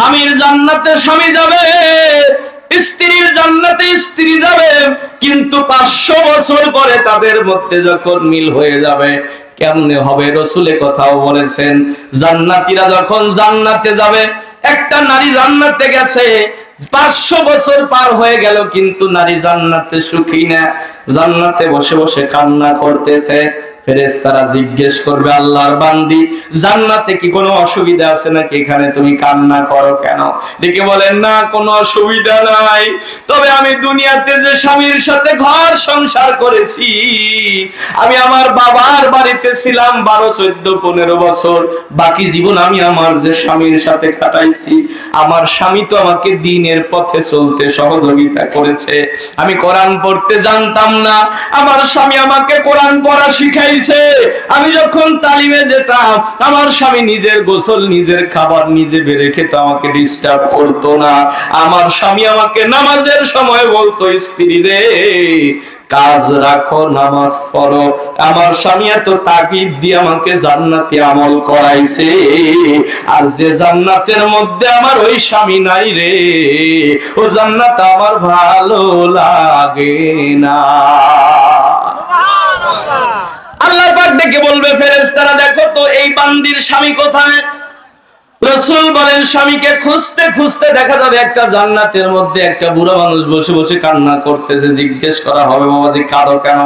স্বামীর জান্নাতে স্বামী যাবে, স্ত্রীর জান্নাতে স্ত্রী যাবে, কিন্তু 500 বছর পরে তাদের মধ্যে যখন মিল হয়ে যাবে কেমনে হবে? রাসূলে কথাও বলেছেন, জান্নাতীরা যখন জান্নাতে যাবে, একটা নারী জান্নাতে গেছে, 500 বছর পার হয়ে গেল, কিন্তু নারী জান্নাতে সুখী না, জান্নাতে বসে বসে কান্না করতেছে। ফেরেশতারা জিজ্ঞেস করবে, আল্লাহর বান্দি, জান্নাতে কি কোনো অসুবিধা আছে নাকি? এখানে তুমি কান্না করো কেন? ডেকে বলেন, না কোনো অসুবিধা নাই, তবে আমি দুনিয়াতে যে স্বামীর সাথে ঘর সংসার করেছি, আমি আমার বাবার বাড়িতে ছিলাম 12, 14, 15 বছর, বাকি জীবন আমি আমার যে স্বামীর সাথে কাটাইছি, আমার স্বামী তো আমাকে দ্বীনের পথে চলতে সহযোগিতা করেছে। আমি কোরআন পড়তে জানতাম না, আমার স্বামী আমাকে কোরআন পড়া শিখাইছে। আমি যখন তালিমে যেতাম, আমার স্বামী নিজের গোসল, নিজের খাবার নিজে বেড়ে খেত, আমাকে ডিস্টার্ব করতো না। আমার স্বামী আমাকে নামাজের সময় বলতো, স্ত্রী রে কাজ রাখো, নামাজ পড়ো। আমার স্বামী এত তাকিদ দিয়ে আমাকে জান্নাতি আমল করাইছে, আর যে জান্নাতের মধ্যে আমার ওই স্বামী নাই রে, ও জান্নাত আমার ভালো লাগে না। আল্লাহ পাক ডেকে বলবে, ফেরেশতারা দেখো তো এই বান্দির স্বামী কোথায়? রাসূল বলেন, স্বামীকে খুঁজতে খুঁজতে দেখা যাবে একটা জান্নাতের মধ্যে একটা বুড়া মানুষ বসে বসে কান্না করতেছে। জিজ্ঞেস করা হবে, বাবাজি কাঁদো কেন?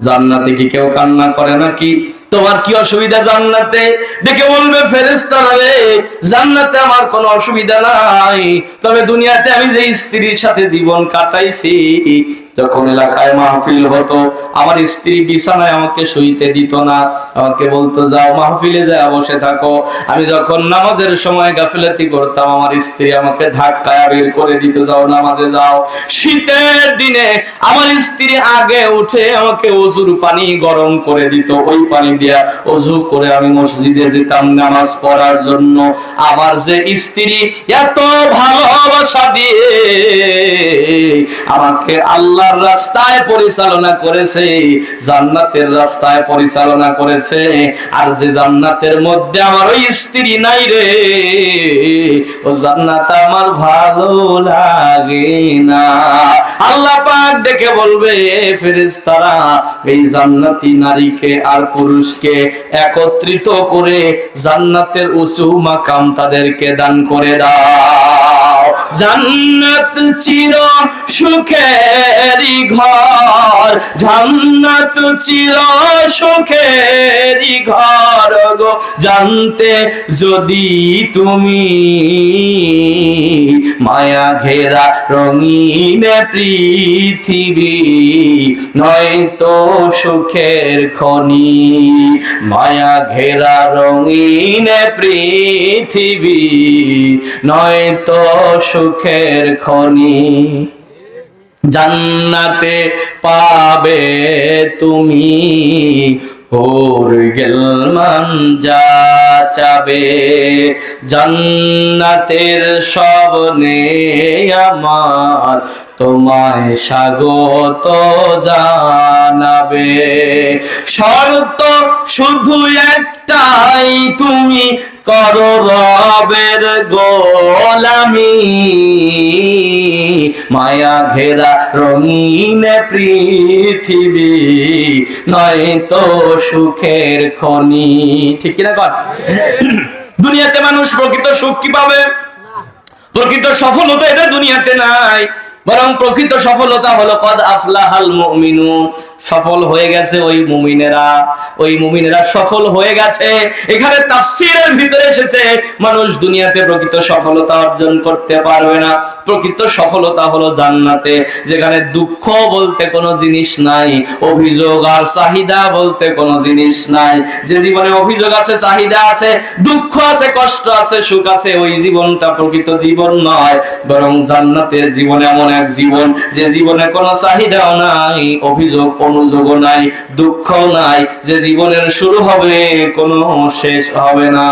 জান্নাতে কি কেউ কান্না করে নাকি? তোমার কি অসুবিধা জান্নাতে? ডেকে বলবে, ফেরেশতারা রে, জান্নাতে আমার কোনো অসুবিধা নাই, তবে দুনিয়াতে আমি যে স্ত্রীর সাথে জীবন কাটাইছি, যখন এলাকায় মাহফিল হতো, আমার স্ত্রী বিছানায় আমাকে শুইতে দিত না, আমাকে বলতো যাও মাহফিলে যায় বসে থাকো। আমি যখন নামাজের সময় গাফিলাতি করতাম, আমার স্ত্রী আমাকে ধাক্কায় বের করে দিত, যাও নামাজে যাও। শীতের দিনে আমার স্ত্রী আগে উঠে আমাকে ওযুর পানি গরম করে দিত, ওই পানি দিয়া ওযু করে আমি মসজিদে যেতাম নামাজ পড়ার জন্য। আমার যে স্ত্রী এত ভালোবাসা দিয়ে আমাকে আল্লাহ রাস্তায় পরিচালনা করেছে, জান্নাতের রাস্তায় পরিচালনা করেছে, আর যে জান্নাতের মধ্যে আমার ওই স্ত্রী নাই রে, ও জান্নাত আমার ভালো লাগে না। আল্লাহ পাক ডেকে বলবে, ফেরেশতারা এই জান্নাতি নারীকে আর পুরুষকে একত্রিত করে জান্নাতের উঁচু মাকাম তাদেরকে দান করে দাও। জান্নাত চির সুখেরই ঘর, জান্নাত চির সুখেরই ঘর গো, জানতে যদি তুমি মায়া ঘেরা রঙিন পৃথিবী, নয়তো সুখের খনি। মায়া ঘেরা রঙিন পৃথিবী, নয়তো সুখের খনি। জান্নাতে পাবে তুমি হোর গেলমান যা চাবে, জান্নাতের সব নেয়ামত তোমায় স্বাগত জানাবে। শর্ত শুধু একটাই, তুমি করো রবের গোলামি, মায়া ঘেরা রঙিন পৃথিবী, নয়তো সুখের খনি। ঠিক কিনা কর? দুনিয়াতে মানুষ প্রকৃত সুখ কি পাবে? প্রকৃত সফলতা এটা দুনিয়াতে নাই, বরং প্রকৃত সফলতা হলো কদ আফলাহাল মুমিনুন, সফল হয়ে গেছে ওই মুমিনেরা সফল হয়ে গেছে। এখানে তাফসীরের ভিতরে এসেছে মানুষ দুনিয়াতে প্রকৃত সফলতা অর্জন করতে পারবে না। প্রকৃত সফলতা হলো জান্নাতে, যেখানে দুঃখ বলতে কোনো জিনিস নাই, অভিযোগ আর চাহিদা বলতে কোনো জিনিস নাই। যে জীবনে অভিযোগ আছে, চাহিদা আছে, দুঃখ আছে, কষ্ট আছে, সুখ আছে, ওই জীবনটা প্রকৃত জীবন নয়, বরং জান্নাতের জীবন এমন এক জীবন যে জীবনে কোনো চাহিদাও নাই, অভিযোগ অনুযোগও নাই, দুঃখ নাই, যে জীবনের শুরু হবে কোনো শেষ হবে না।